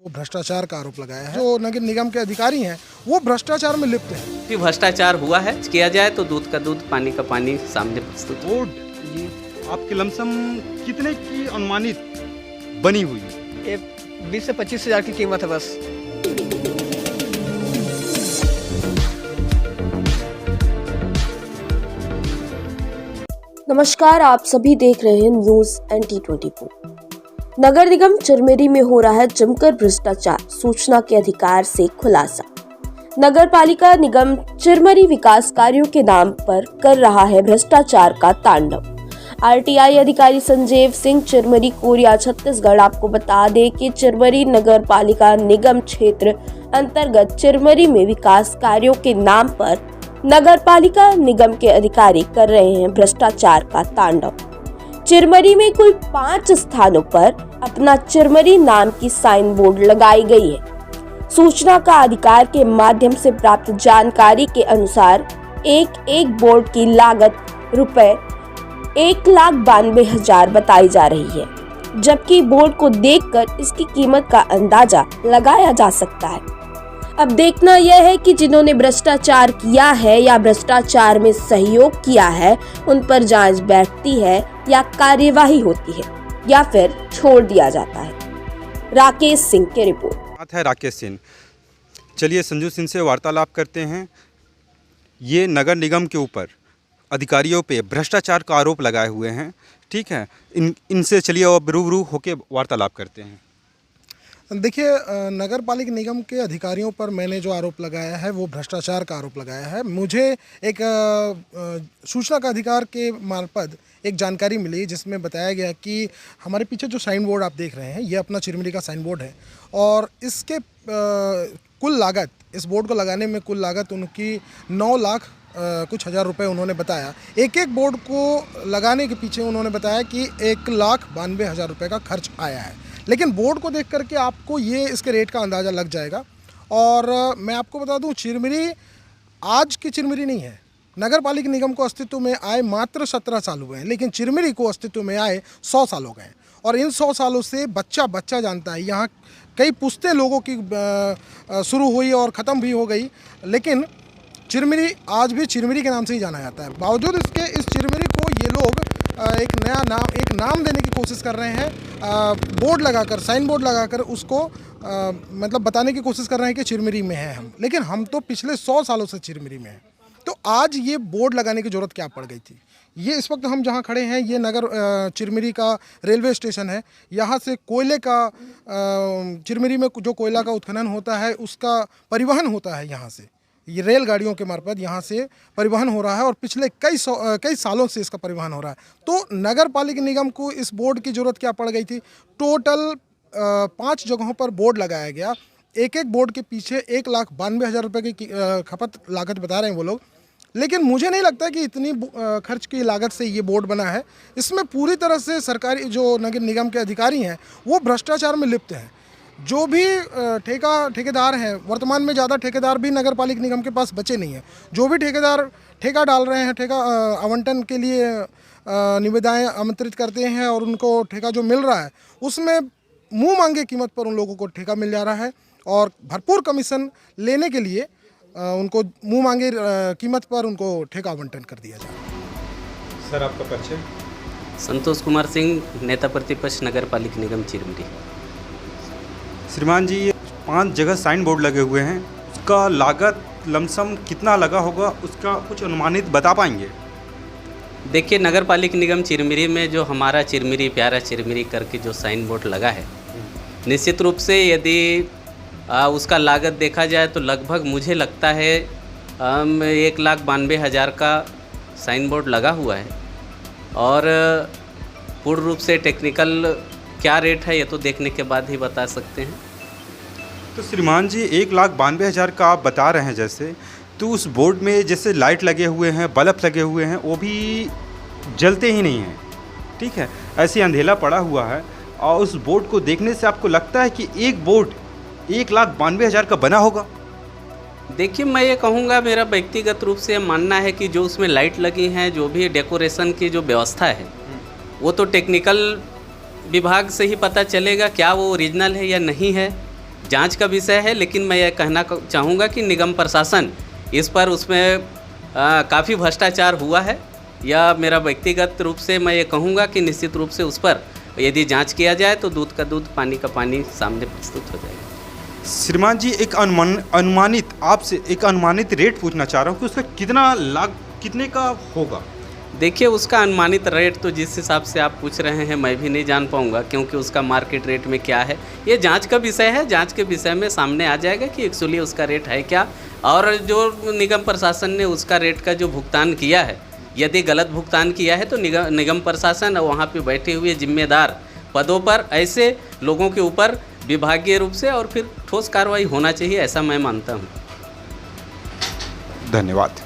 वो भ्रष्टाचार का आरोप लगाया है। जो नगर निगम के अधिकारी हैं वो भ्रष्टाचार में लिप्त हैं। कि भ्रष्टाचार हुआ है, किया जाए तो दूध का दूध पानी का पानी सामने प्रस्तुत। बोर्ड ये आपके लमसम कितने की अनुमानित बनी हुई है? ये 20 से 25 हज़ार की कीमत है बस। नमस्कार, आप सभी देख रहे हैं न्यूज NT24। नगर निगम चिरमिरी में हो रहा है जमकर भ्रष्टाचार, सूचना के अधिकार से खुलासा। नगर पालिका निगम चिरमिरी विकास कार्यों के नाम पर कर रहा है भ्रष्टाचार का तांडव। RTI अधिकारी संजीव सिंह चिरमिरी कोरिया छत्तीसगढ़ आपको बता दें कि चिरमिरी नगर पालिका निगम क्षेत्र अंतर्गत चिरमिरी में विकास कार्यों के नाम पर नगर पालिका निगम के अधिकारी कर रहे हैं भ्रष्टाचार का तांडव। चिरमिरी में कुल 5 स्थानों पर अपना चिरमिरी नाम की साइन बोर्ड लगाई गई है। सूचना का अधिकार के माध्यम से प्राप्त जानकारी के अनुसार एक बोर्ड की लागत रुपए 1,92,000 बताई जा रही है, जबकि बोर्ड को देखकर इसकी कीमत का अंदाजा लगाया जा सकता है। अब देखना यह है कि जिन्होंने भ्रष्टाचार किया है या भ्रष्टाचार में सहयोग किया है उन पर जांच बैठती है या कार्यवाही होती है या फिर छोड़ दिया जाता है। राकेश सिंह की रिपोर्ट। बात है राकेश सिंह। चलिए संजू सिंह से वार्तालाप करते हैं। ये नगर निगम के ऊपर अधिकारियों पे भ्रष्टाचार का आरोप लगाए हुए हैं, ठीक है। इनसे चलिए अब रूबरू होके वार्तालाप करते हैं। देखिए, नगर पालिका निगम के अधिकारियों पर मैंने जो आरोप लगाया है वो भ्रष्टाचार का आरोप लगाया है। मुझे एक सूचना का अधिकार के मार्फत एक जानकारी मिली जिसमें बताया गया कि हमारे पीछे जो साइन बोर्ड आप देख रहे हैं ये अपना चिरमिरी का साइन बोर्ड है और इसके कुल लागत, इस बोर्ड को लगाने में कुल लागत उनकी 9 लाख कुछ हज़ार रुपये उन्होंने बताया। एक बोर्ड को लगाने के पीछे उन्होंने बताया कि 1,92,000 रुपये का खर्च आया है। लेकिन बोर्ड को देख करके आपको ये इसके रेट का अंदाज़ा लग जाएगा। और मैं आपको बता दूं, चिरमिरी आज की चिरमिरी नहीं है। नगर पालिका निगम को अस्तित्व में आए मात्र 17 साल हुए हैं, लेकिन चिरमिरी को अस्तित्व में आए 100 साल हो गए हैं। और इन 100 सालों से बच्चा जानता है। यहाँ कई पुश्तें लोगों की शुरू हुई और ख़त्म भी हो गई, लेकिन चिरमिरी आज भी चिरमिरी के नाम से ही जाना जाता है। बावजूद इसके इस चिरमिरी को ये लोग एक नया नाम देने की कोशिश कर रहे हैं। बोर्ड लगाकर, साइन बोर्ड लगाकर उसको मतलब बताने की कोशिश कर रहे हैं कि चिरमिरी में है हम, लेकिन हम तो पिछले 100 सालों से चिरमिरी में हैं। तो आज ये बोर्ड लगाने की ज़रूरत क्या पड़ गई थी? ये इस वक्त हम जहाँ खड़े हैं ये नगर चिरमिरी का रेलवे स्टेशन है। यहाँ से कोयले का चिरमिरी में जो कोयला का उत्खनन होता है उसका परिवहन होता है। यहाँ से ये रेलगाड़ियों के मार्फत यहाँ से परिवहन हो रहा है और पिछले कई सालों से इसका परिवहन हो रहा है। तो नगर पालिका निगम को इस बोर्ड की ज़रूरत क्या पड़ गई थी? टोटल 5 जगहों पर बोर्ड लगाया गया। एक बोर्ड के पीछे 1,92,000 रुपये की खपत लागत बता रहे हैं वो लोग, लेकिन मुझे नहीं लगता कि इतनी खर्च की लागत से ये बोर्ड बना है। इसमें पूरी तरह से सरकारी जो नगर निगम के अधिकारी हैं वो भ्रष्टाचार में लिप्त हैं। जो भी ठेकेदार हैं, वर्तमान में ज़्यादा ठेकेदार भी नगर पालिका निगम के पास बचे नहीं हैं। जो भी ठेकेदार ठेका डाल रहे हैं, ठेका आवंटन के लिए निविदाएं आमंत्रित करते हैं और उनको ठेका जो मिल रहा है उसमें मुंह मांगे कीमत पर उन लोगों को ठेका मिल जा रहा है और भरपूर कमीशन लेने के लिए उनको मुंह मांगे कीमत पर उनको ठेका आवंटन कर दिया जा रहा है। सर, आपका परिचय? संतोष कुमार सिंह, नेता प्रतिपक्ष, नगर पालिका निगम चिरमिरी। श्रीमान जी, ये 5 जगह साइन बोर्ड लगे हुए हैं, उसका लागत लमसम कितना लगा होगा, उसका कुछ अनुमानित बता पाएंगे? देखिए, नगर पालिका निगम चिरमिरी में जो हमारा चिरमिरी प्यारा चिरमिरी करके जो साइन बोर्ड लगा है, निश्चित रूप से यदि उसका लागत देखा जाए तो लगभग मुझे लगता है 1,92,000 का साइन बोर्ड लगा हुआ है। और पूर्ण रूप से टेक्निकल क्या रेट है ये तो देखने के बाद ही बता सकते हैं। तो श्रीमान जी, 1,92,000 का आप बता रहे हैं, जैसे तो उस बोर्ड में जैसे लाइट लगे हुए हैं, बल्ब लगे हुए हैं, वो भी जलते ही नहीं हैं, ठीक है, ऐसे अंधेला पड़ा हुआ है। और उस बोर्ड को देखने से आपको लगता है कि एक बोर्ड 1,92,000 का बना होगा? देखिए, मैं ये कहूँगा, मेरा व्यक्तिगत रूप से मानना है कि जो उसमें लाइट लगी हैं, जो भी डेकोरेशन की जो व्यवस्था है, वो तो टेक्निकल विभाग से ही पता चलेगा क्या वो ओरिजिनल है या नहीं है। जांच का विषय है, लेकिन मैं यह कहना चाहूँगा कि निगम प्रशासन इस पर उसमें काफ़ी भ्रष्टाचार हुआ है, या मेरा व्यक्तिगत रूप से मैं ये कहूँगा कि निश्चित रूप से उस पर यदि जांच किया जाए तो दूध का दूध पानी का पानी सामने प्रस्तुत हो जाएगा। श्रीमान जी, एक अनुमानित आपसे एक अनुमानित रेट पूछना चाह रहा हूँ कि उसका कितने का होगा? देखिए, उसका अनुमानित रेट तो जिस हिसाब से आप पूछ रहे हैं मैं भी नहीं जान पाऊंगा, क्योंकि उसका मार्केट रेट में क्या है ये जांच का विषय है। जांच के विषय में सामने आ जाएगा कि एक्चुअली उसका रेट है क्या, और जो निगम प्रशासन ने उसका रेट का जो भुगतान किया है, यदि गलत भुगतान किया है तो निगम प्रशासन और वहाँ पे बैठे हुए जिम्मेदार पदों पर ऐसे लोगों के ऊपर विभागीय रूप से और फिर ठोस कार्रवाई होना चाहिए, ऐसा मैं मानता हूँ। धन्यवाद।